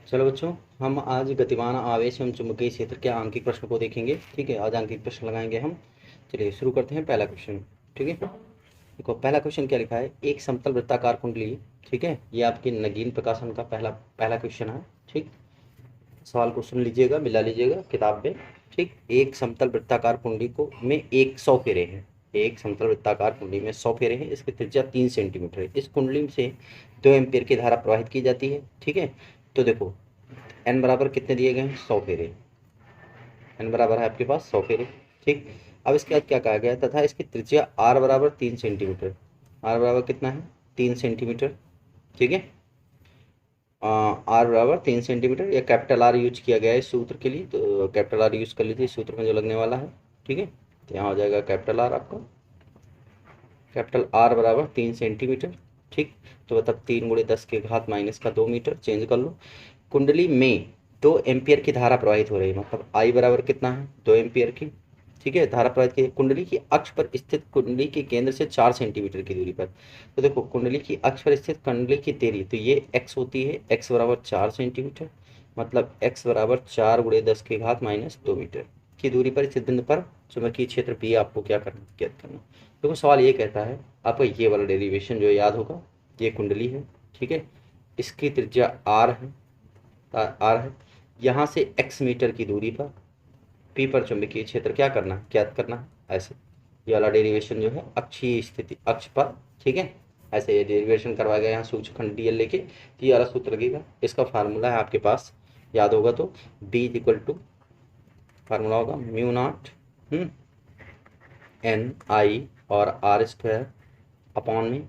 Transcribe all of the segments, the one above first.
चलो बच्चों, हम आज गतिमान आवेश एवं चुंबकीय क्षेत्र के आंकिक प्रश्न को देखेंगे। ठीक है, आज आंकिक प्रश्न लगाएंगे हम। चलिए शुरू करते हैं। पहला क्वेश्चन। ठीक है, देखो पहला क्वेश्चन क्या लिखा है। एक समतल वृत्ताकार कुंडली। ठीक है, ये आपकी नगीन प्रकाशन का पहला पहला क्वेश्चन है। ठीक, सवाल को सुन लीजिएगा, मिला लीजिएगा किताब में। ठीक, एक समतल वृत्ताकार कुंडली को में 100 फेरे हैं। एक समतल वृत्ताकार कुंडली में 100 फेरे हैं। इसकी त्रिज्या 3 सेंटीमीटर है। इस कुंडली से 2 एम्पीयर की धारा प्रवाहित की जाती है। ठीक है, तो देखो एन बराबर कितने दिए गए हैं, 100 फेरे। एन बराबर है आपके पास 100 फेरे। ठीक, अब इसके बाद क्या कहा गया है, तथा इसकी त्रिज्या आर बराबर 3 सेंटीमीटर। आर बराबर कितना है, 3 सेंटीमीटर। ठीक है, आर बराबर 3 सेंटीमीटर, या कैपिटल आर यूज किया गया है इस सूत्र के लिए, तो कैपिटल आर यूज कर लीजिए इस सूत्र में जो लगने वाला है। ठीक है, तो यहाँ हो जाएगा कैपिटल आर आपका, कैपिटल आर बराबर 3 सेंटीमीटर। ठीक, तो मतलब 3 गुणे 10 के घात माइनस का 2 मीटर। चेंज कर लो। कुंडली में 2 एम्पियर की धारा प्रवाहित हो रही है, मतलब आई बराबर कितना है, 2 एम्पियर की। ठीक है, धारा प्रवाहित की कुंडली की अक्ष पर स्थित कुंडली के केंद्र से 4 सेंटीमीटर की दूरी पर। तो देखो कुंडली की अक्ष पर स्थित कुंडली की देरी, तो ये एक्स होती है, एक्स बराबर 4 सेंटीमीटर, मतलब एक्स बराबर 4 गुणे 10 के घात माइनस 2 मीटर की दूरी पर स्थित बिंदु पर चुंबकीय क्षेत्र बी आपको क्या करना, ज्ञात करना। देखो सवाल ये कहता है, आपको ये वाला डेरिवेशन जो याद होगा। ये कुंडली है। ठीक है, इसकी त्रिज्या आर है, आर है। यहाँ से एक्स मीटर की दूरी पर पी पर चुंबकीय क्षेत्र क्या करना है, ज्ञात करना है। ऐसे ये वाला डेरिवेशन जो है अक्षीय स्थिति, अक्ष पर। ठीक है, ऐसे ये डेरिवेशन करवाया गया यहाँ सूत्रखंड डीएल लेके, तो ये वाला सूत्र लगेगा। इसका फार्मूला है आपके पास, याद होगा तो बी इक्वल टू, फार्मूला होगा म्यू नॉट एन आई और आर स्क्वायर अपॉन में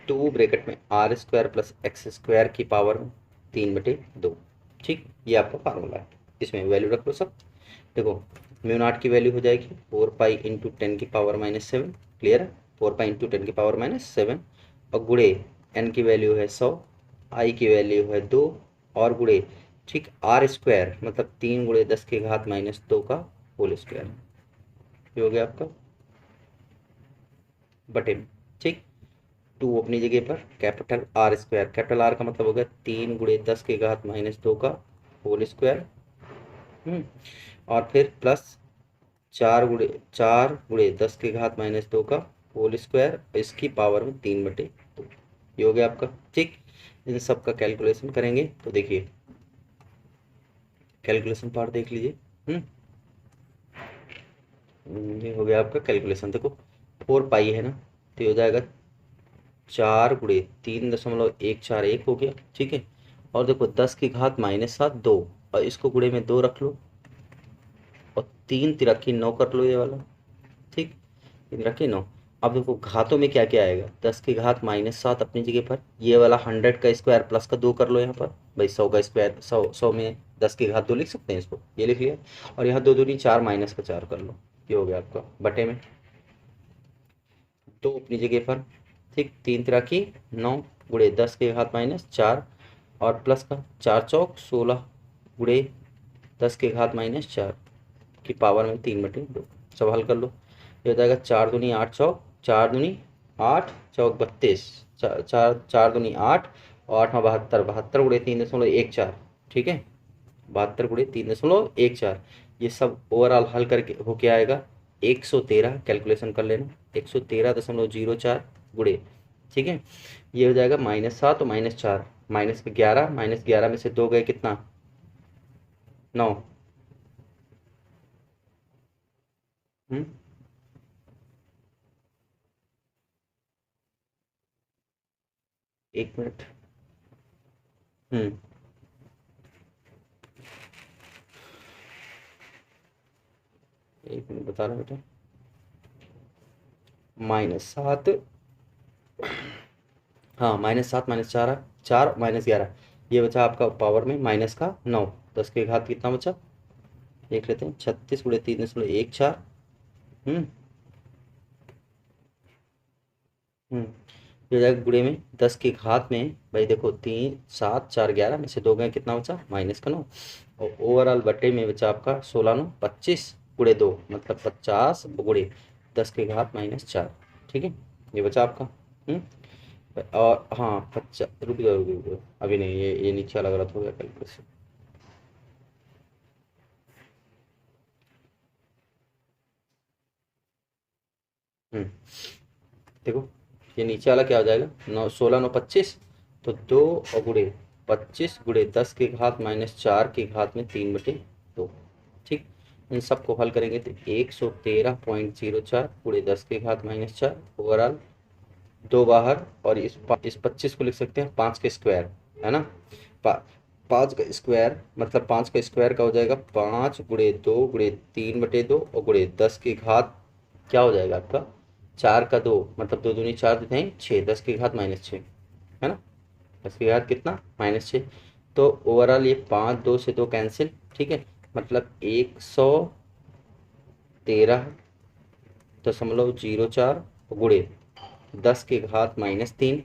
2 ब्रैकेट में R square plus X square की पावर में 3/2। ठीक, ये आपका फार्मूला है। इसमें वैल्यू रख लो सब। देखो म्यू नॉट की वैल्यू हो जाएगी 4 पाई इंटू 10⁻⁷। क्लियर है, 4 पाई इंटू 10⁻⁷। और गुड़े एन की वैल्यू है 100, आई की वैल्यू है 2, और गुड़े ठीक आर स्क्वायर मतलब 3 गुणे 10 के घात -2 का होल स्क्वायर। ये हो गया आपका बटे में। ठीक, 2 अपनी जगह पर, capital R square, capital R का मतलब हो गया 3 गुणे 10 के घात -2 का होल स्क्वायर। और फिर प्लस 4 गुणे 10 के घात -2 का होल स्क्वायर, इसकी पावर में 3/2। ये हो गया आपका। ठीक, इन सब का कैलकुलेशन करेंगे तो देखिए, कैलकुलेशन पार्ट देख लीजिए। ये हो गया आपका कैलकुलेशन। देखो 4 पाई है ना, तो ये हो जाएगा 4 गुणे 3.141 हो गया। ठीक है, और देखो 10 की घात -7 2, और इसको गुणे में 2 रख लो, और 3 × 9 कर लो ये वाला। ठीक, 3 × 9। अब देखो घातों में क्या क्या आएगा, 10 की घात -7 अपनी जगह पर, ये वाला 100 का स्क्वायर प्लस का 2 कर लो यहाँ पर भाई, 100 का स्क्वायर, 100 में 10 की घात 2 लिख सकते हैं इसको, ये लिख लिया। और यहाँ 2 दूनी 4 माइनस का 4 कर लो। ये हो गया आपका बटे में 2 अपनी जगह पर। ठीक, 3 × 9 गुणे 10 के घात -4, और प्लस का 4 × 4 = 16 गुणे 10 के घात -4 की पावर में 3/2। सब हल कर लो। ये हो जाएगा 4 दूनी 8 चौक, 4 दूनी 8 चौक 32, 4 दूनी 8, और 8 में 72, 72 गुणे 3.14। ठीक है, 72 गुणे 3.14। ये सब ओवरऑल हल करके होके आएगा 113। कैलकुलेशन कर लेना, 113.04 गुणे। ठीक है, ये हो जाएगा -7 और -4, -11, -11 में से 2 गए कितना, 9। हम्म, एक मिनट। हम्म, एक मिनट बता रहा हूँ बेटा। -7, हाँ -7 -4, 4 -11, ये बचा आपका पावर में -9। 10 के घात कितना बचा, देख लेते हैं, 36 गुणे 3.14। हम्म हम्म ये हो जाएगा गुणे में 10 की घात में भाई, देखो 3 7 4 11 में से 2 गए कितना बचा, -9। और ओवरऑल बटे में बचा आपका 16 9 25 गुणे 2 मतलब 50 गुणे 10 की घात -4। ठीक है, ये बचा आपका। और हाँ 50, रुक जाओ, अभी नहीं, ये नीचे वाला गलत हो गया कैलकुलेशन। हम्म, देखो ये नीचे वाला क्या हो जाएगा, 9 16 9 25, तो 2 और गुड़े 25 × 10 की घात -4 की घात में 3/2। ठीक, इन सबको हल करेंगे तो 113.04 गुड़े 10 की घात -4 ओवरऑल, दो बाहर, और इस 25 को लिख सकते हैं 5 के स्क्वायर, है ना। पा, 5 का स्क्वायर मतलब 5 का स्क्वायर का हो जाएगा 5 × 2 × 3/2 और गुड़े 10 की घात क्या हो जाएगा आपका, 4 का 2, मतलब 2 दूनी 4 देते हैं 6, 10 की घात -6, है ना। 10 की घात कितना, -6। तो ओवरऑल ये 5, 2 से 2 कैंसिल, ठीक है, मतलब 113.04 गुड़े 10 की घात -3।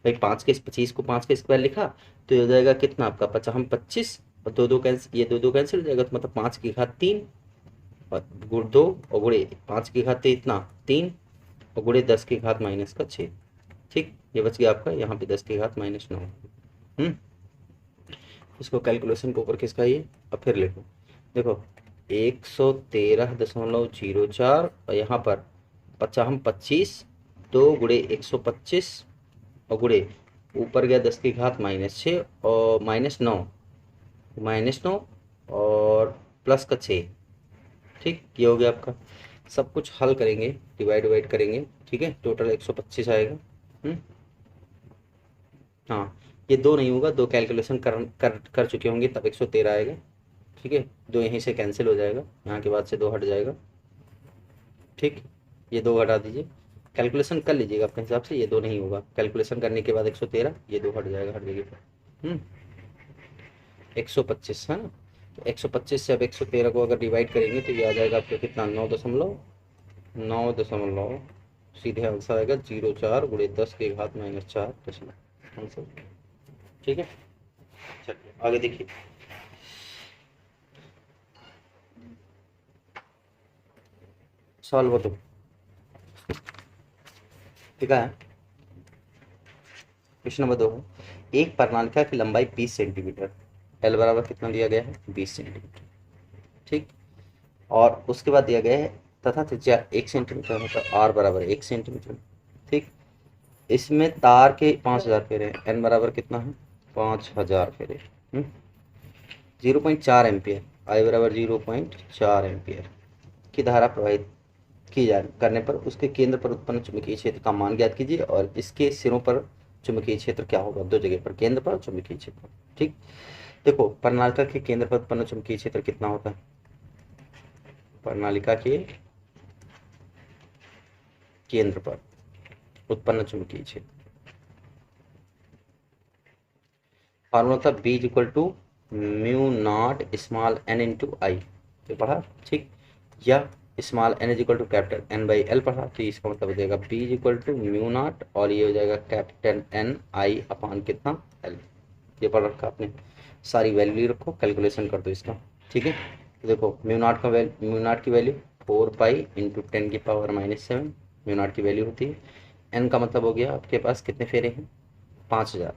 भाई 5 के 25 को 5 के स्क्वायर लिखा, तो ये हो जाएगा कितना आपका 25 और 2 2 कैंसिल, ये 2 2 कैंसिल हो जाएगा, तो मतलब 5 की घात 3 और गुड़ 2 और गुड़े 5 की घात इतना 3 और गुड़े 10 की घात -6। ठीक, ये बच गया आपका यहाँ पे 10 की घात -9। इसको कैलकुलेशन के ऊपर खिसका ये, अब फिर लिखो, देखो 113.04 और यहाँ पर 25, 2 × 125 और गुड़े ऊपर गया 10 की घात -6 और -9 और +6। ठीक, ये हो गया आपका। सब कुछ हल करेंगे, डिवाइड डिवाइड करेंगे, ठीक है, टोटल 125 आएगा। हाँ, ये दो नहीं होगा, दो कैलकुलेशन कर चुके होंगे तब 113 आएगा। ठीक है, दो यहीं से कैंसिल हो जाएगा, यहाँ के बाद से दो हट जाएगा। ठीक, ये दो हटा दीजिए, कैलकुलेशन कर लीजिएगा अपने हिसाब से, ये दो नहीं होगा, कैलकुलेशन करने के बाद 113, ये दो हट जाएगा हर जगह पर। 125 है ना, तो 125 से अब 113 को अगर डिवाइड करेंगे तो ये आ जाएगा आपको कितना, 9 दशमलव सीधे आंसर आएगा 0.4 गुड़े 10 की घात -4 आंसर। ठीक है, चलिए आगे देखिए। सॉल्व हो तो ठीक है, क्वेश्चन नंबर 2 है, एक प्रणालिका की लंबाई 20 सेंटीमीटर, एल बराबर कितना दिया गया है, 20 सेंटीमीटर। ठीक, और उसके बाद दिया गया है तथा त्रिज्या 1 सेंटीमीटर है, तो आर बराबर 1 सेंटीमीटर। ठीक, इसमें तार के 5000 फेरे, एन बराबर कितना है, 5000 फेरे। 0.4 एम्पियर, आई बराबर 0.4 एम्पियर की धारा प्रवाहित की जा करने पर उसके केंद्र पर उत्पन्न चुंबकीय क्षेत्र का मान ज्ञात कीजिए, और इसके सिरों पर चुंबकीय क्षेत्र क्या होगा, दो जगह पर, केंद्र पर चुंबकीय क्षेत्र। ठीक, देखो प्रणालिका के केंद्र पर उत्पन्न चुंबकीय क्षेत्र कितना होता है, प्रणालिका के केंद्र पर उत्पन्न चुंबकीय क्षेत्र फॉर्मूला था B = μ0 ये पढ़ा। ठीक, या n/L पढ़ा, तो इसका मतलब हो जाएगा B = μ0 और ये हो जाएगा Ni कितना L, ये पढ़ रखा आपने, सारी वैल्यू रखो, कैलकुलेशन कर दो इसका। ठीक है, तो देखो μ0 की वैल्यू 4π × 10⁻⁻7 μ0 की वैल्यू होती है। n का मतलब हो गया आपके पास कितने फेरे हैं, 5000,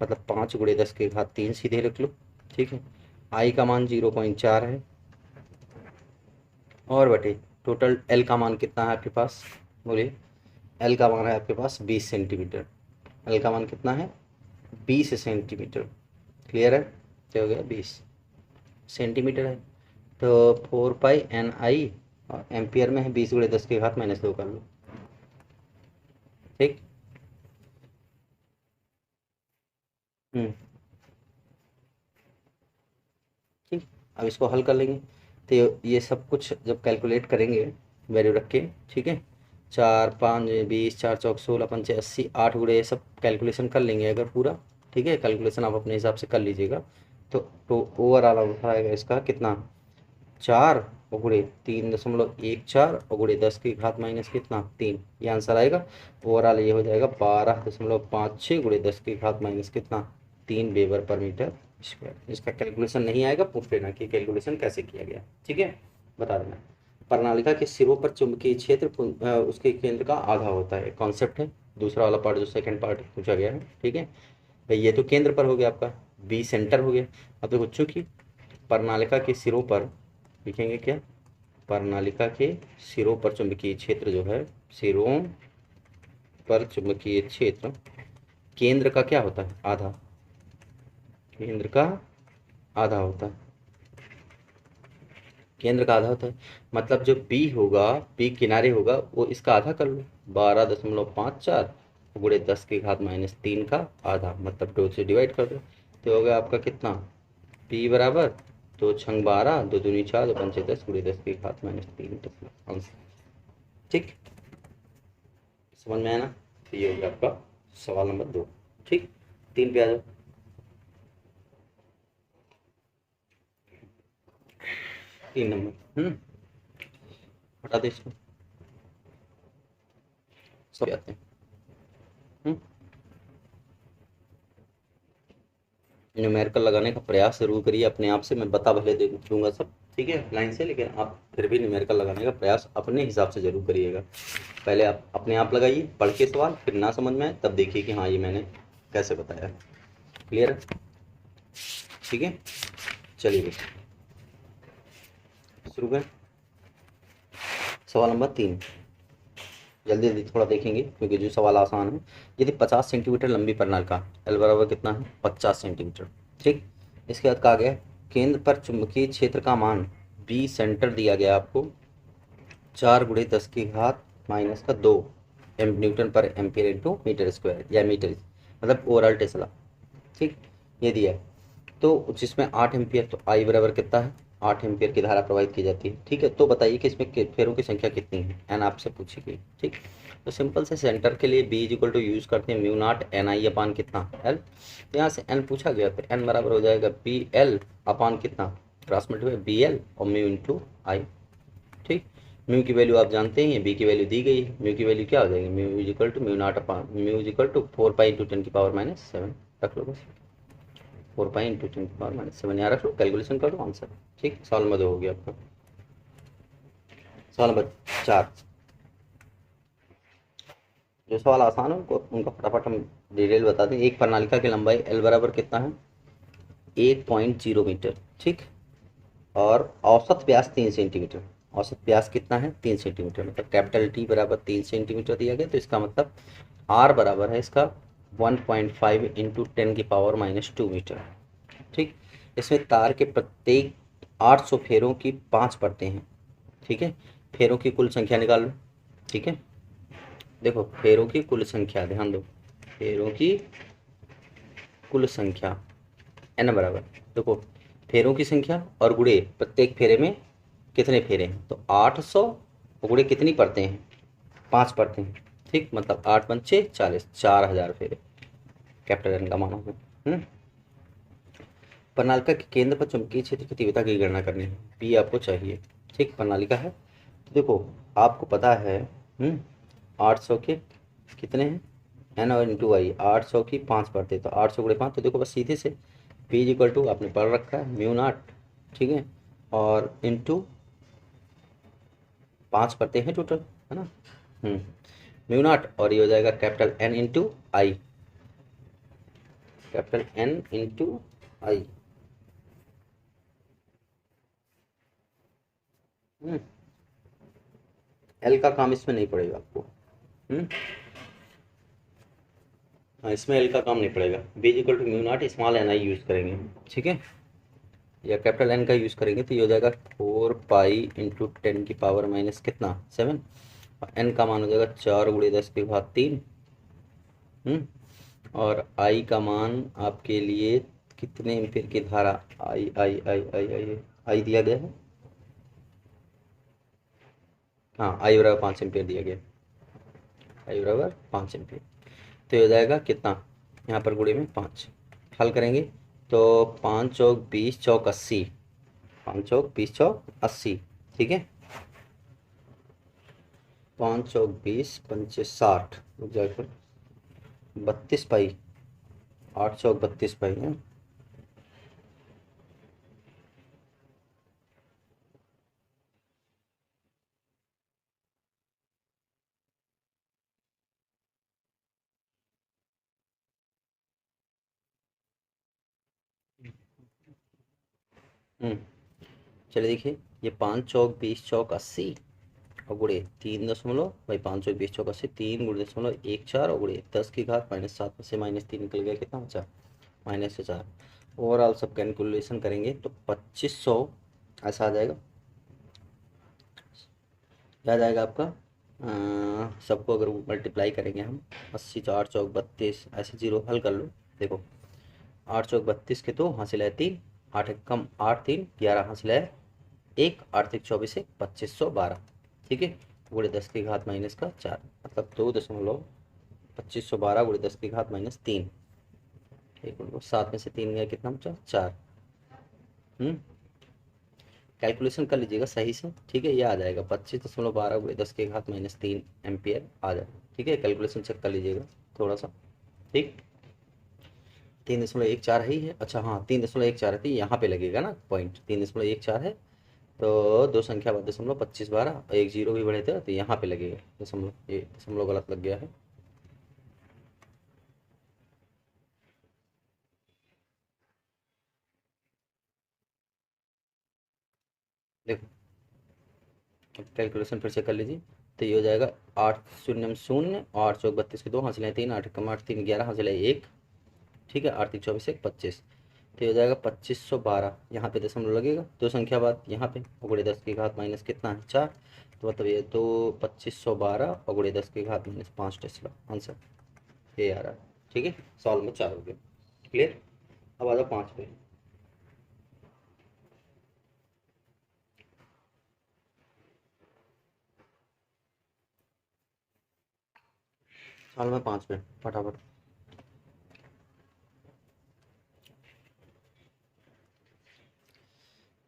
मतलब 5 × 10 की घात 3 सीधे रख लो। ठीक है, आई का मान 0.4 है, और बटे टोटल एल का मान कितना है आपके पास, बोलिए। एल का मान है आपके पास 20 सेंटीमीटर, एल का मान कितना है, 20 सेंटीमीटर। क्लियर है, क्या हो गया, 20 सेंटीमीटर है, तो 4π/Ni और एम्पियर में है 20 × 10 की घात -2 कर लो। ठीक, हम्म, ठीक, अब इसको हल कर लेंगे, तो ये सब कुछ जब कैलकुलेट करेंगे वैल्यू रख के, ठीक है, 4 5 20 4 चौक 16 पंचे 80 8 गुड़े, ये सब कैलकुलेशन कर लेंगे अगर पूरा। ठीक है, कैलकुलेशन आप अपने हिसाब से कर लीजिएगा, तो ओवरऑल आंसर आएगा इसका कितना, 4 और गुड़े 3.14 और गुड़े 10 की घात माइनस कितना 3, ये आंसर आएगा। ओवरऑल ये हो जाएगा 12.56 गुड़े 10 की घात माइनस कितना 3 वेबर पर मीटर स्क्वायर। इसका कैलकुलेशन नहीं आएगा, पूछ लेना कि कैलकुलेशन कैसे किया गया। ठीक है, बता देना। प्रणालिका के सिरों पर चुंबकीय क्षेत्र उसके केंद्र का आधा होता है, कॉन्सेप्ट है। दूसरा वाला पार्ट जो सेकंड पार्ट पूछा गया है, ठीक है भाई। ये तो केंद्र पर हो गया आपका, बी सेंटर हो गया। अब देखो चूंकि प्रणालिका के सिरों पर लिखेंगे क्या, प्रणालिका के सिरों पर चुंबकीय क्षेत्र जो है, सिरों पर चुंबकीय क्षेत्र केंद्र का क्या होता है, आधा, केंद्र का आधा होता है, केंद्र का आधा होता है। मतलब जो बी होगा, बी किनारे होगा, वो इसका आधा कर लो, 12.54 गुणे 10⁻³ का आधा, मतलब 2 से डिवाइड कर दो, तो हो गया आपका कितना, पी बराबर 2×12, 2×2 = 4, 2×5 = 10 गुणे 10⁻³ आंसर। ठीक, समझ में आया ना। तो ये हो गया आपका सवाल नंबर 2। ठीक, 3 पे आ जाओ। 3 नंबर, हटा दे इसको, सब आते हैं। न्यूमेरिकल लगाने का प्रयास जरूर करिए अपने आप से, मैं बता भले दूंगा सब, ठीक है लाइन से, लेकिन आप फिर भी न्यूमेरिकल लगाने का प्रयास अपने हिसाब से जरूर करिएगा। पहले आप अपने आप लगाइए पढ़ के सवाल, फिर ना समझ में आए तब देखिए कि हाँ ये मैंने कैसे बताया। क्लियर है, ठीक है, चलिए शुरू करें। सवाल नंबर 3, जल्दी जल्दी थोड़ा देखेंगे क्योंकि जो सवाल आसान है। यदि 50 सेंटीमीटर लंबी प्रणालिका एल बराबर कितना है, 50 सेंटीमीटर, ठीक। इसके बाद कहा गया केंद्र पर चुंबकीय क्षेत्र का मान बी सेंटर दिया गया आपको 4×10⁻², न्यूटन पर एम्पियर इंटू मीटर स्क्वायर या मीटर, मतलब ओवरऑल टेस्ला, ठीक, ये दिया है। तो जिसमें 8 एम्पियर, तो आई बराबर कितना है, 8 एम्पियर की धारा प्रवाहित की जाती है, ठीक है। तो बताइए कि इसमें फेरों की संख्या कितनी है, एन आपसे पूछी गई, ठीक। तो सिंपल से सेंटर के लिए बी इक्वल टू यूज करते हैं म्यू नॉट एन आई अपान कितना एल, तो यहाँ से एन पूछा गया, तो एन बराबर हो जाएगा बी एल अपान कितना, क्रॉस मल्टीप्लाई बी एल और म्यू इंटू आई, ठीक। म्यू की वैल्यू आप जानते हैं, बी की वैल्यू दी गई है, म्यू की वैल्यू क्या हो जाएगी, mu is equal to mu not upon mu is equal to 4π × 10⁻⁷ रख लो बस, 4π × 10⁻⁷ यहाँ रख लो, कैलकुलेशन कर लो आंसर, ठीक। सवाल नंबर 2 हो गया आपका। सवाल नंबर 4, जो सवाल आसान है उनको उनका फटाफट हम डिटेल बताते हैं। एक प्रणालिका की लंबाई एल बराबर कितना है, 1.0 मीटर, ठीक। और औसत व्यास 3 सेंटीमीटर, औसत व्यास कितना है 3 सेंटीमीटर, मतलब कैपिटल टी बराबर 3 सेंटीमीटर दिया गया, तो इसका मतलब आर बराबर है इसका 1.5 × 10⁻⁻² मीटर, ठीक। इसमें तार के प्रत्येक 800 फेरों की 5 परतें हैं, ठीक है। फेरों की कुल संख्या निकाल लो, ठीक है। देखो फेरों की कुल संख्या, ध्यान दो, फेरों की कुल संख्या एन बराबर, देखो फेरों की संख्या और गुणे प्रत्येक फेरे में कितने फेरे हैं, तो 800 गुणे कितनी पड़ते हैं, 5 पड़ते हैं, ठीक। मतलब 8×5 = 40, 4000 फेरे कैपिटल एन का मान होगा। प्रणालिका के केंद्र पर चुंबकीय क्षेत्र की तीव्रता की गणना करनी है, पी आपको चाहिए, ठीक। प्रणालिका है तो देखो आपको पता है 800 के कितने हैं, एन और इंटू आई, 800 की 5 पढ़ते, तो 800 गुणे 5, तो देखो बस सीधे से पी इज इक्वल टू आपने पढ़ रखा है म्यू नॉट, ठीक है, और इंटू 5 पढ़ते हैं टोटल, है ना, म्यू नॉट, और ये हो जाएगा कैपिटल एन इंटू आई, कैपिटल एन इंटू आई, एल का काम इसमें नहीं पड़ेगा आपको, हाँ इसमें एल का काम नहीं पड़ेगा, B equal to mu naught small N I use करेंगे, ठीक है, या कैपिटल एन का यूज़ करेंगे, तो ये हो जाएगा 4π × 10⁻⁻ कितना 7, और एन का मान हो जाएगा 4×10⁻³ और आई का मान आपके लिए कितने एम्पीयर की धारा, आई दिया गया है, हाँ आई बराबर 5 एम्पीयर दिया गया, आई बराबर 5 एम्पीयर, तो ये हो जाएगा कितना, यहाँ पर गुणे में 5 हल करेंगे, तो 5 चौक 20 चौक 80, 5 चौक 20 चौक 80, ठीक है, 5 चौक 20 पंचे 60, जाकर 32 पाई, 8 चौक 32 पाई है, चलिए देखिए, ये 5 चौक 20 चौक 80 और गुड़े 3 दशमलव, भाई 5 चौक 20 चौक 80, 3 × 14 और गुड़े 10 की घात -7 में से -3 निकल गया, कितना बचा -4। ओवरऑल सब कैलकुलेशन करेंगे तो 2500 ऐसा आ जाएगा, क्या आ जाएगा आपका। सबको अगर मल्टीप्लाई करेंगे हम, 80 4 चौक 32, ऐसे जीरो हल कर लो। देखो 8 चौक 32 के 2 हासिल है 3, 8 एक कम 8 3 11 हासिल है 1, 8 3 24 1 2512, ठीक है। गुड़े 10 की घात -4, मतलब 2.2512 गुड़े 10 की घात -3, ठीक है। 7 में से 3 गया, कितना बचा 4। कैलकुलेशन कर लीजिएगा सही से, ठीक है। ये आ जाएगा 25.12 गुड़े 10 की घात -3 एम्पियर आ जाएगा, ठीक है। कैलकुलेशन चेक कर लीजिएगा थोड़ा सा, ठीक। 3.14 ही है, अच्छा हाँ 3.14 है, तो यहाँ पे लगेगा ना पॉइंट, 3.14 है तो दो संख्या बाद 2512, एक जीरो भी बढ़े थे तो यहाँ पे लगेगा दशमलव, ये दशमलव गलत लग गया है। देखो कैलकुलेशन फिर से कर लीजिए, तो ये हो जाएगा 8 0 0 8 चौक 32 के 2 हासिल है 3, 8 कम 8 3 11 हासिल है 1, ठीक है। 8 3 24 1 25, तो ये हो जाएगा 2512, यहाँ पे दशमलव लगेगा, दो संख्या बाद यहाँ पे, गुड़े 10 की घात माइनस कितना है 4, तो मतलब ये तो 2512 और गुड़े 10 की घात -5 टेस्ला आंसर ये आ रहा है, ठीक है। सॉल्व में 4 हो गया, क्लियर। अब आ जाओ 5 पे। सॉल्व में 5 पे फटाफट।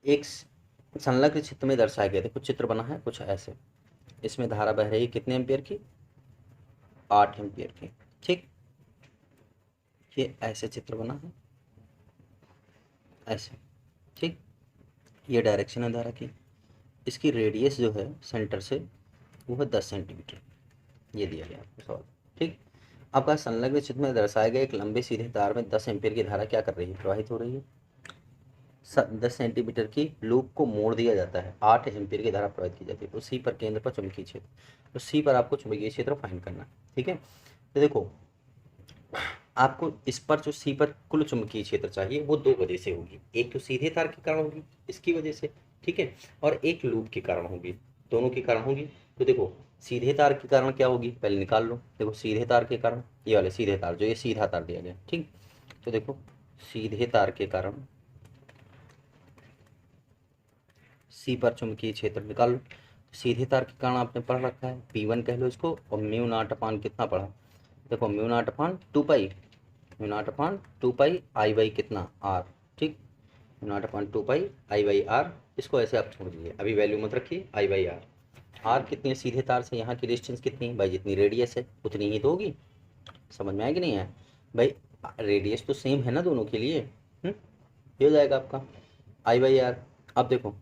एक संलग्न चित्र में दर्शाया गया, देखो चित्र बना है कुछ ऐसे, इसमें धारा बह रही है कितने एम्पियर की, 8 एम्पियर की, ठीक। ये ऐसे चित्र बना है ऐसे, ठीक। ये डायरेक्शन है धारा की, इसकी रेडियस जो है सेंटर से वो है 10 सेंटीमीटर, ये दिया गया आपको सवाल, ठीक। आपका संलग्न चित्र में दर्शाए गए एक लंबे सीधे तार में 10 एम्पियर की धारा क्या कर रही है, प्रवाहित हो रही है। 10 सेंटीमीटर की लूप को मोड़ दिया जाता है, 8 एम्पियर की धारा प्रवाहित की जाती है। तो सी पर केंद्र पर चुंबकीय क्षेत्र, तो सी पर आपको चुंबकीय क्षेत्र फाइंड करना है, ठीक है। तो देखो आपको इस पर जो सी पर कुल चुंबकीय क्षेत्र चाहिए वो दो वजह से होगी, एक तो सीधे तार के कारण होगी इसकी वजह से, ठीक है, और एक लूप के कारण होगी, दोनों के कारण होगी। तो देखो सीधे तार के कारण क्या होगी पहले निकाल लो, देखो सीधे तार के कारण, ये वाले सीधे तार जो ये सीधा तार दिया गया, ठीक। तो देखो सीधे तार के कारण सी पर चुंबकीय क्षेत्र निकाल लो। सीधे तार के कारण आपने पढ़ रखा है P1 कह लो इसको, और म्यू नॉट अपान कितना पढ़ा, देखो mu not upon 2 pi, mu not upon 2 pi I by कितना आर, ठीक। Mu not upon 2 pi I by R, इसको ऐसे आप छोड़ दीजिए, अभी वैल्यू मत रखिए, आई बाई आर। आर कितनी है सीधे तार से यहाँ की डिस्टेंस कितनी है भाई, जितनी रेडियस है उतनी ही तो होगी, समझ में आया कि नहीं है भाई, रेडियस तो सेम है ना दोनों के लिए, ये हो जाएगा आपका आई बाई आर। अब देखो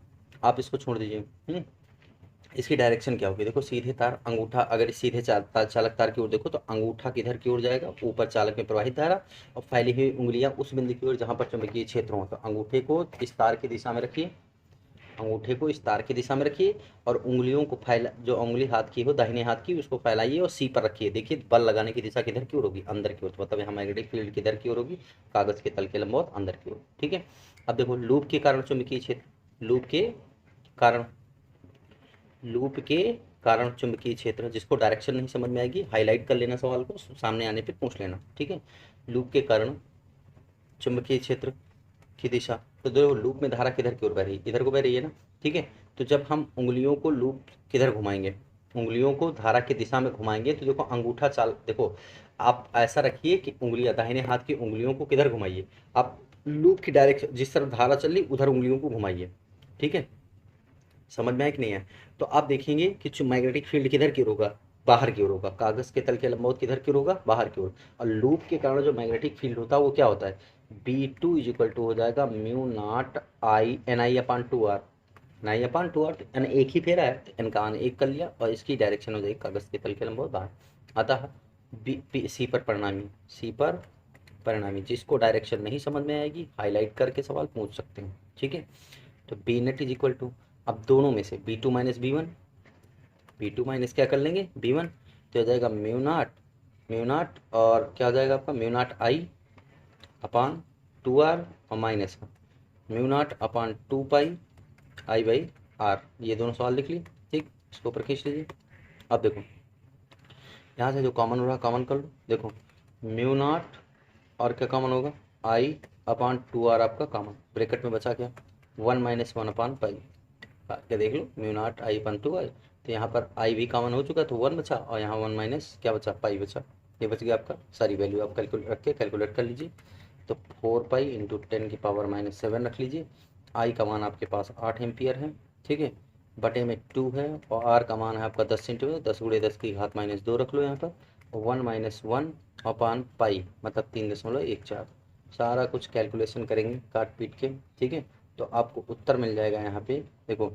आप इसको छोड़ दीजिए, इसकी डायरेक्शन क्या होगी, देखो सीधे तार अंगूठा, अगर सीधे चालक तार की ओर देखो तो अंगूठा किधर की ओर जाएगा, ऊपर चालक में प्रवाहित धारा, और फैली हुई उंगलियां उस बिंदु की ओर जहां पर चुंबकीय क्षेत्र हो, तो अंगूठे को इस तार की दिशा में रखिए, अंगूठे को इस तार की दिशा में रखिए, और उंगलियों को फैला, जो उंगली हाथ की हो दाहिने हाथ की उसको फैलाइए और सी पर रखिए, देखिए बल लगाने की दिशा किधर की ओर होगी, अंदर की ओर, तो मतलब यहाँ मैग्नेटिक फील्ड किधर की ओर होगी, कागज के तल के लंबवत अंदर की ओर, ठीक है। अब देखो लूप के कारण चुंबकीय क्षेत्र, लूप के कारण, लूप के कारण चुंबकीय क्षेत्र, जिसको डायरेक्शन नहीं समझ में आएगी हाईलाइट कर लेना सवाल को, सामने आने पे पूछ लेना, ठीक है। लूप के कारण चुंबकीय क्षेत्र की दिशा, तो देखो लूप में धारा किधर की ओर बह रही है, इधर को बह रही है ना, ठीक है। तो जब हम उंगलियों को लूप किधर घुमाएंगे, उंगलियों को धारा की दिशा में घुमाएंगे, तो देखो अंगूठा चाल, देखो आप ऐसा रखिए कि उंगलियां दाहिने हाथ की उंगलियों को किधर घुमाइए, आप लूप की डायरेक्शन जिस तरफ धारा चल रही उधर उंगलियों को घुमाइए, ठीक है। समझ में आया कि नहीं है। तो आप देखेंगे कि जो मैग्नेटिक फील्ड किधर की ओर होगा, बाहर की ओर होगा, कागज के तल के लंबवत किधर की ओर होगा, बाहर की ओर, और लूप के कारण जो मैग्नेटिक फील्ड होता है वो क्या होता है, B2 इज इक्वल टू हो जाएगा mu naught I N I upon 2 R, N I upon 2 R, N एक ही फेरा है तो एन का आन एक कर लिया, और इसकी डायरेक्शन हो जाएगी कागज के तल के लंबवत बाहर, अतः सी पर परिणामी, सी पर परिणामी। जिसको डायरेक्शन नहीं समझ में आएगी हाईलाइट करके सवाल पूछ सकते हैं, ठीक है। तो B net is equal to, अब दोनों में से B two minus B one, B two minus क्या कर लेंगे बी वन, तो हो जाएगा म्यू नाट और क्या हो जाएगा आपका म्यू नाट आई अपान 2r और माइनस का mu naught upon 2 pi I by R. ये दोनों सवाल लिख लिए, ठीक। इसको ऊपर खींच लीजिए। अब देखो यहाँ से जो कॉमन हो रहा है कॉमन कर लो। देखो म्यू नॉट और क्या कॉमन होगा आई अपान 2r आपका कॉमन, ब्रैकेट में बचा क्या 1 माइनस 1 अपान पाई। क्या देख लो म्यू नॉट आई अपान 2r, तो यहाँ पर आई भी कॉमन हो चुका तो 1 बचा और यहाँ 1 माइनस क्या बचा पाई बचा। ये बच गया आपका, सारी वैल्यू आप कैलकुलेट रख के कैलकुलेट कर लीजिए। तो 4 पाई इंटू 10 की पावर माइनस 7 रख लीजिए। आई का मान आपके पास 8 एम्पियर है, ठीक है, बटे में 2 है और आर का मान है आपका 10 सेंटीमीटर, 10 गुणे 10 की घात माइनस 2 रख लो यहाँ पर। 1 माइनस 1 अपान पाई मतलब 3.14। सारा कुछ कैलकुलेशन करेंगे काट पीट के, ठीक है। तो आपको उत्तर मिल जाएगा यहाँ पे, देखो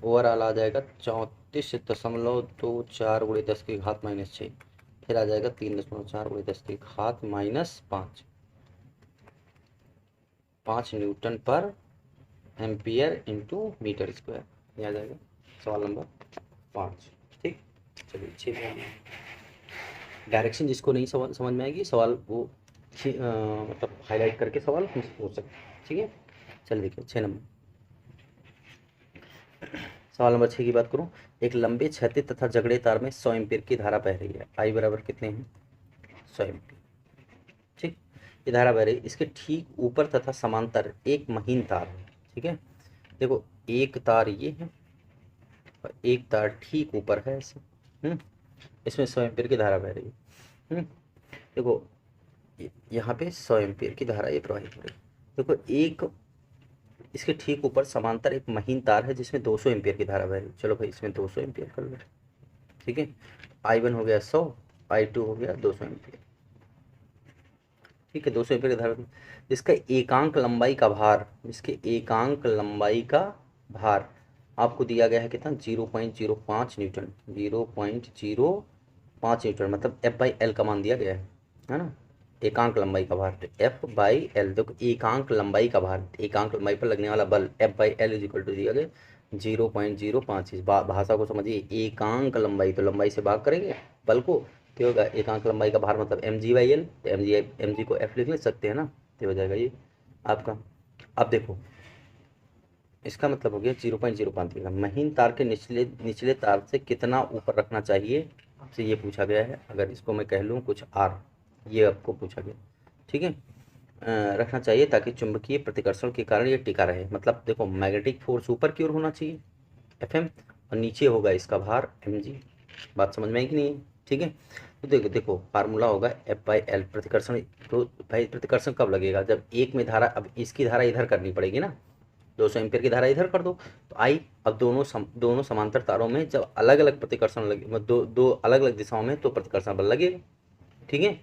ओवरऑल आ जाएगा 34.24 गुणे 10 की घात माइनस 6, फिर आ जाएगा 3.4 गुणे 10 की घात माइनस 5 न्यूटन पर एम्पियर इंटू मीटर स्क्वायर। ये आ जाएगा सवाल नंबर 5, ठीक। चलिए 6 पे आना। डायरेक्शन जिसको नहीं समझ में आएगी सवाल वो मतलब हाईलाइट करके सवाल हमसे पूछ सकते हैं, ठीक है। चलिए देखिए 6 नंबर, सवाल नंबर 6 की बात करूं। एक लंबे क्षैतिज तथा जगड़े तार में 100 एम्पीयर की धारा बह रही है। आई बराबर कितने हैं 100 एम्पीयर, ठीक। ये धारा बह रही है, इसके ठीक ऊपर तथा समांतर एक महीन तार है, ठीक है। देखो एक तार ये है और एक तार ठीक ऊपर है ऐसे, इसमें 100 एम्पीयर की धारा बह रही है। देखो यहाँ पे 100 एम्पीयर की धारा ये प्रवाहित हो रही है। देखो एक इसके ठीक ऊपर समांतर एक महीन तार है जिसमें 200 एम्पीयर की धारा बह रही है। चलो भाई इसमें 200 एम्पीयर कर लो, ठीक है। I1 हो गया 100, I2 हो गया 200 एम्पीयर, ठीक है। 200 एम्पीयर की धारा, जिसका एकांक लंबाई का भार, जिसके एकांक लंबाई का भार आपको दिया गया है कितना 0.05 न्यूटन, 0.05 न्यूटन मतलब F/L का मान दिया गया है ना। एकांक लंबाई का भार तो F/L, देखो एकांक लंबाई का भार, एकांक लंबाई पर लगने वाला बल F/L इज इक्वल टू दिया गया 0.05। इस भाषा को समझिए, एकांक लंबाई तो लंबाई से भाग करेंगे बल को, तो होगा एकांक लंबाई का भार मतलब mg/l, तो mg को F लिख सकते हैं ना, तो हो जाएगा ये आपका। अब देखो इसका मतलब हो गया 0.05 देगा। महीन तार के निचले तार से कितना ऊपर रखना चाहिए आपसे ये पूछा गया है। अगर इसको मैं कह लूँ कुछ आर, ये आपको पूछा गया, ठीक है। रखना चाहिए ताकि चुंबकीय प्रतिकर्षण के कारण ये टिका रहे। मतलब देखो मैग्नेटिक फोर्स ऊपर की ओर होना चाहिए Fm और नीचे होगा इसका भार mg। बात समझ में आई कि नहीं, ठीक है। तो देखो फार्मूला होगा F/L प्रतिकर्षण। तो भाई प्रतिकर्षण कब लगेगा जब एक में धारा, अब इसकी धारा इधर करनी पड़ेगी ना, 200 एम्पीयर की धारा इधर कर दो तो आई, अब दोनों समांतर तारों में जब अलग अलग प्रतिकर्षण लगे, दो अलग अलग दिशाओं में तो प्रतिकर्षण बल लगेगा, ठीक है।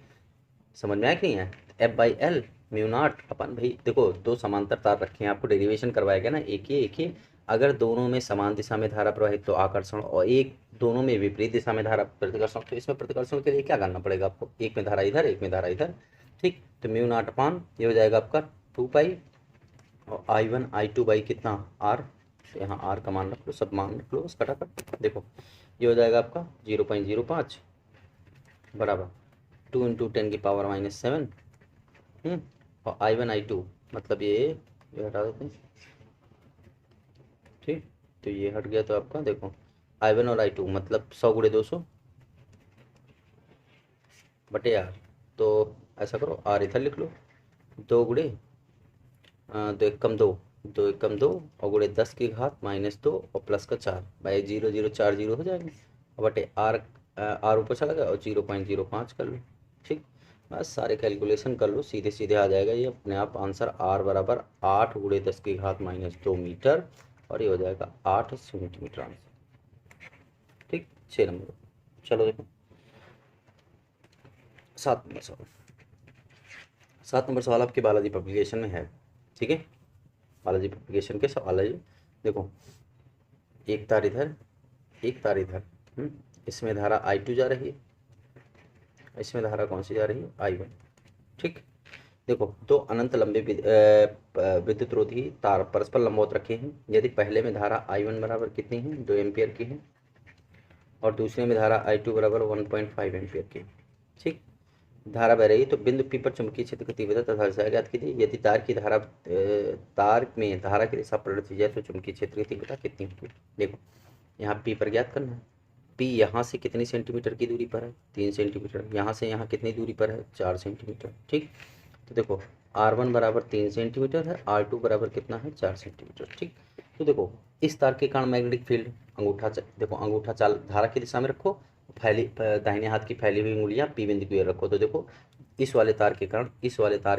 समझ में आया कि नहीं है। F/L म्यू नॉट अपन, भाई देखो दो समांतर तार रखे हैं, आपको डेरिवेशन करवाया गया ना, एक ही अगर दोनों में समान दिशा में धारा प्रवाहित तो आकर्षण, और एक दोनों में विपरीत दिशा में धारा प्रतिकर्षण, तो इसमें प्रतिकर्षण के लिए क्या करना पड़ेगा आपको, एक में धारा इधर एक में धारा इधर, ठीक। तो म्यू नॉट अपान ये हो जाएगा आपका 2 पाई और I1 I2 बाई कितना R, तो यहाँ R का मान रख लो, सब मान रख लो बस फटाफट। देखो ये हो जाएगा आपका 0.05 बराबर 2 इंटू 10 की पावर माइनस 7, और I1 I2 मतलब ये हटा देते हैं, ठीक। तो ये हट गया तो आपका देखो I1 और I2 मतलब 100 गुणे 200 बटे R। तो ऐसा करो R इधर लिख लो, 2 गुणे 2 एकम 2, 2 एकम 2 और गुणे 10 की घात माइनस 2 और प्लस का 4 भाई 0 0 4 0 हो जाएगा बटे R ऊपर चला गया और 0.05 कर लो, ठीक। बस सारे कैलकुलेशन कर लो, सीधे सीधे आ जाएगा ये अपने आप आंसर। R बराबर 8 गुणे 10 की घात माइनस 2 मीटर और ये हो जाएगा 8 सेंटीमीटर आंसर, ठीक। 6 नंबर। चलो देखो 7 नंबर सवाल। 7 नंबर सवाल आपके बालाजी पब्लिकेशन में है, ठीक है। बालाजी पब्लिकेशन के सवाल है ये। देखो एक तार इधर एक तार इधर, इसमें धारा I2 जा रही है, इसमें धारा कौन सी जा रही है I1, ठीक। देखो, दो अनंत लंबे विद्युत रोधी तार परस्पर लंबवत रखे हैं। यदि पहले में धारा I1 बराबर कितनी है, 2 एम्पियर की है, और दूसरे में धारा I2 बराबर 1.5 एम्पियर की है। ठीक, धारा बह रही है तो बिंदु P पर चुंबकीय क्षेत्र की तीव्रता तथा दिशा ज्ञात कीजिए। यदि तार में धारा की दिशा पलट दी जाए तो चुंबकीय क्षेत्र की तीव्रता कितनी होगी। देखो, यहाँ P पर ज्ञात करना है। P यहाँ से कितनी सेंटीमीटर की दूरी पर है, 3 सेंटीमीटर। यहाँ से यहाँ कितनी दूरी पर है, 4 सेंटीमीटर। ठीक, तो देखो R1 बराबर 3 सेंटीमीटर है, R2 बराबर कितना है, 4 सेंटीमीटर। ठीक, तो देखो इस तार के कारण मैग्नेटिक फील्ड देखो अंगूठा चाल धारा की दिशा में रखो, दाहिने हाथ की फैली हुई उंगलियां P बिंदु की ओर रखो। तो देखो इस वाले तार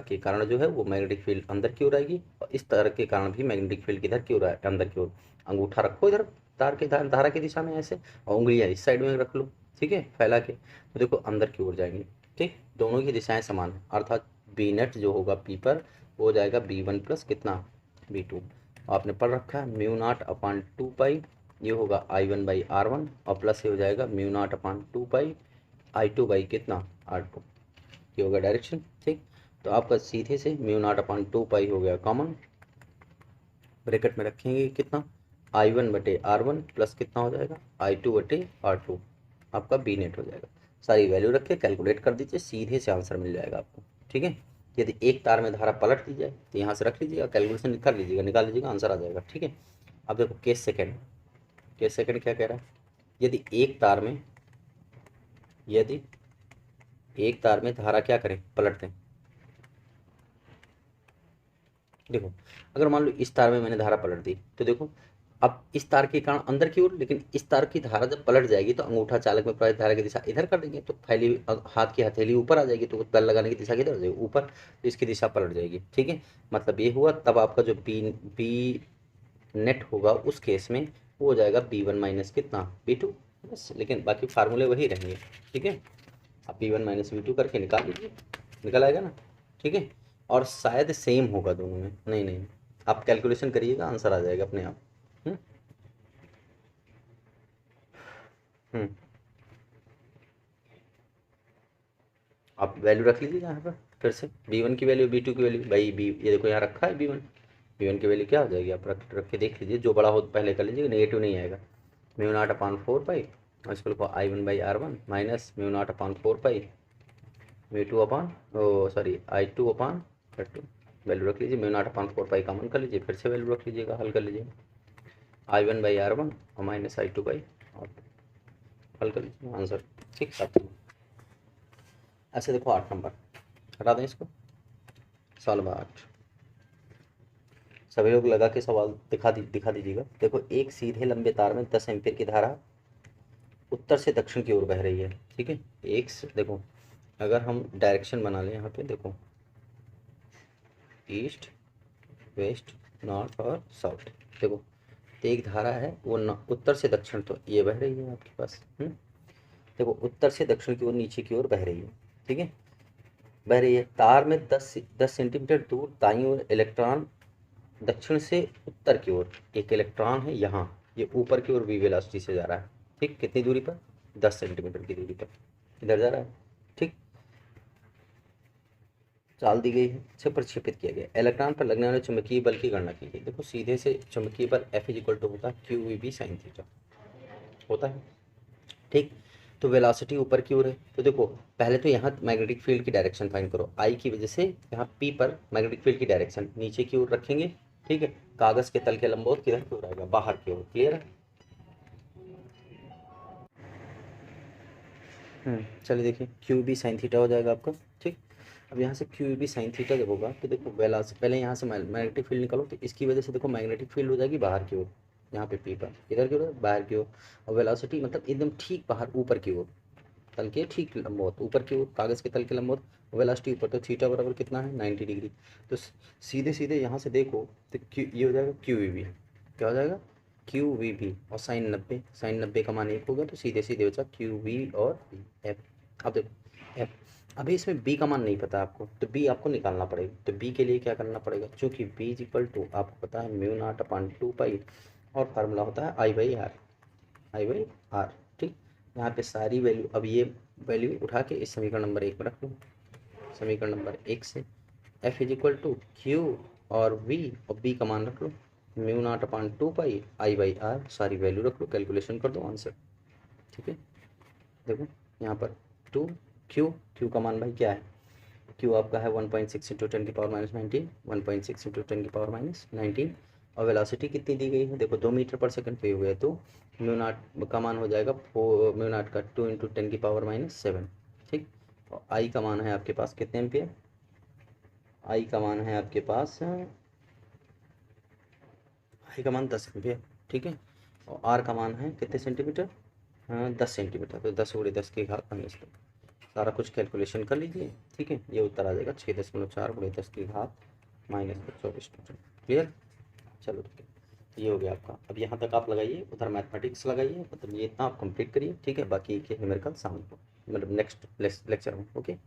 के कारण जो है वो मैग्नेटिक फील्ड अंदर की ओर आएगी, और इस तार के कारण भी मैग्नेटिक फील्ड किधर की ओर आए, अंदर की ओर। अंगूठा रखो इधर धारा की दिशा में ऐसे, और उंगलियां इस साइड में रख लो, ठीक है, फैला के। तो देखो अंदर की ओर जाएंगे। ठीक, दोनों की दिशाएं समान है, अर्थात बी नेट जो होगा P पर वो हो जाएगा B1 प्लस कितना, B2। आपने पढ़ रखा है म्यू नॉट अपान 2 पाई, ये होगा I1 बाई R1, और प्लस ये हो जाएगा mu not upon 2 pi I2 by कितना, R2। ये होगा डायरेक्शन। ठीक, तो आपका सीधे से म्यू नॉट अपान 2 पाई हो गया कॉमन, ब्रैकेट में रखेंगे कितना, I1 बटे R1 प्लस कितना हो जाएगा, I2 बटे R2। आपका बी नेट हो जाएगा। सारी वैल्यू रख के कैलकुलेट कर दीजिए, सीधे से आंसर मिल जाएगा आपको। ठीक है, यदि एक तार में धारा पलट दी जाए तो यहाँ से रख लीजिएगा, कैलकुलेशन कर लीजिएगा, निकाल लीजिएगा, आंसर आ जाएगा। ठीक है, अब देखो केस सेकंड क्या कह रहा है। यदि एक तार में धारा क्या करें, पलट दें। देखो अगर मान लो इस तार में मैंने धारा पलट दी, तो देखो अब इस तार के कारण अंदर की ओर, लेकिन इस तार की धारा जब पलट जाएगी तो अंगूठा चालक में प्रवाहित धारा की दिशा इधर कर देंगे, तो फैली हाथ की हथेली ऊपर आ जाएगी, तो बल लगाने की दिशा किधर हो जाएगी, ऊपर, तो इसकी दिशा पलट जाएगी। ठीक है, मतलब ये हुआ। तब आपका जो बी नेट होगा उस केस में वो हो जाएगा B1 माइनस कितना, B2, बस। लेकिन बाकी फार्मूले वही रहेंगे। ठीक है, आप B1 माइनस B2 करके निकाल लीजिए, निकल आएगा ना। ठीक है, और शायद सेम होगा दोनों में, नहीं, आप कैलकुलेशन करिएगा, आंसर आ जाएगा अपने आप। हम्म हम्म आप वैल्यू रख लीजिए यहाँ पर फिर से, B1 की वैल्यू, B2 की वैल्यू, भाई बी ये देखो यहाँ रखा है B1 की वैल्यू क्या हो जाएगी, आप रख के देख लीजिए, जो बड़ा हो पहले कर लीजिए, नेगेटिव नहीं आएगा। म्यू नॉट अपान 4 पाई, और इसको लिखो I1 by R1 minus mu not upon 4 pi V2 upon, oh sorry, I2 upon R2। Value रख लीजिए, mu not upon 4 pi common कर लीजिए, फिर से वैल्यू रख लीजिएगा, हल कर लीजिए। I1 बाई R1 और माइनस I2 बाई R2, हल कर लीजिए, आंसर। ठीक, सब ऐसे देखो 8 नंबर, हटा दें इसको, सवाल 8। सभी लोग लगा के सवाल दिखा दीजिएगा। देखो एक सीधे लंबे तार में 10 एम्पीयर की धारा उत्तर से दक्षिण की ओर बह रही है। ठीक है, देखो अगर हम डायरेक्शन बना लें यहाँ पे, देखो ईस्ट, वेस्ट, नॉर्थ और साउथ। देखो तो एक धारा है वो उत्तर से दक्षिण, तो ये बह रही है आपके पास। देखो उत्तर से दक्षिण की ओर, नीचे की ओर बह रही है। ठीक है, बह रही है। तार में 10 सेंटीमीटर दूर दाईं ओर इलेक्ट्रॉन, दक्षिण से उत्तर की ओर एक इलेक्ट्रॉन है यहाँ, ये ऊपर की ओर v वेलोसिटी से जा रहा है। ठीक, कितनी दूरी पर, 10 सेंटीमीटर की दूरी पर इधर जा रहा है। ठीक, चाल दी गई है, इसे प्रक्षेपित किया गया। इलेक्ट्रॉन पर लगने वाले चुंबकीय बल की गणना की गई। देखो सीधे से चुंबकीय बल F इक्वल टू होता है QVB sin थीटा होता है। ठीक, तो वेलोसिटी ऊपर की ओर है, तो देखो पहले तो यहाँ मैग्नेटिक फील्ड की डायरेक्शन फाइंड करो। आई की वजह से यहाँ P पर मैग्नेटिक फील्ड की डायरेक्शन नीचे की ओर रखेंगे। ठीक है, कागज के तल के लंबवत किधर की ओर आएगा, बाहर की ओर। क्लियर है। चलिए देखिए, QB sin थीटा हो जाएगा आपका। ठीक, अब यहाँ से QB sin थीटा जब होगा तो देखो वेलोसिटी, पहले यहाँ से मैग्नेटिक फील्ड निकालो, तो इसकी वजह से देखो मैग्नेटिक फील्ड हो जाएगी बाहर की ओर, यहाँ पे P पर इधर की ओर, बाहर की ओर। और वेलोसिटी मतलब एकदम ठीक बाहर, ऊपर की ओर, तल के ठीक लंबवत, ऊपर की ओर, कागज के तल के लंबवत। वेलोसिटी ऊपर, तो थीटा बराबर कितना है, 90 डिग्री। तो सीधे सीधे यहाँ से देखो तो ये हो जाएगा QVB, क्या हो जाएगा, QVB, और साइन 90 का मान 1 हो गया, तो सीधे सीधे बचा QV और F। अब देखो F, अभी इसमें B का मान नहीं पता आपको, तो B आपको निकालना पड़ेगा। तो B के लिए क्या करना पड़ेगा, चूँकि B इज इक्वल टू आपको पता है म्यू नॉट अपान 2 पाई, और फार्मूला होता है I/R। ठीक, यहाँ पे सारी वैल्यू, अब ये वैल्यू उठा के इस समीकरण नंबर 1 में रख लो। समीकरण नंबर 1 से F is equal to Q और वी, और बी का मान रख लो mu nought upon 2 pi I by R, सारी वैल्यू रख लो, कैलकुलेशन कर दो आंसर। ठीक है, देखो यहाँ पर 2 क्यू, क्यू का मान भाई क्या है, क्यू आपका है 1.6 इंटू 10⁻19, 1.6 इंटू 10⁻19, और वेलोसिटी कितनी दी गई है, देखो 2 मीटर पर सेकंड पे हुए, तो म्यू नॉट का मान हो जाएगा म्यू नॉट का 2 इंटू 10⁻7। ठीक, और आई का मान है आपके पास कितने एम्पियर, आई का मान है आपके पास, आई का मान 10 एम्पियर। ठीक है, और आर का मान है कितने सेंटीमीटर, हाँ 10 सेंटीमीटर, तो 10 × 10 सारा कुछ कैलकुलेशन कर लीजिए। ठीक है, ये उत्तर आ जाएगा 6.4 × 10⁻⁻24 न्यूटन। क्लियर, चलो ठीक है, ये हो गया आपका। अब यहाँ तक आप लगाइए, उधर मैथमेटिक्स लगाइए, मतलब ये इतना आप कंप्लीट करिए। ठीक है, बाकी के न्यूमेरिकल शाम को, मतलब नेक्स्ट लेक्चर में। ओके।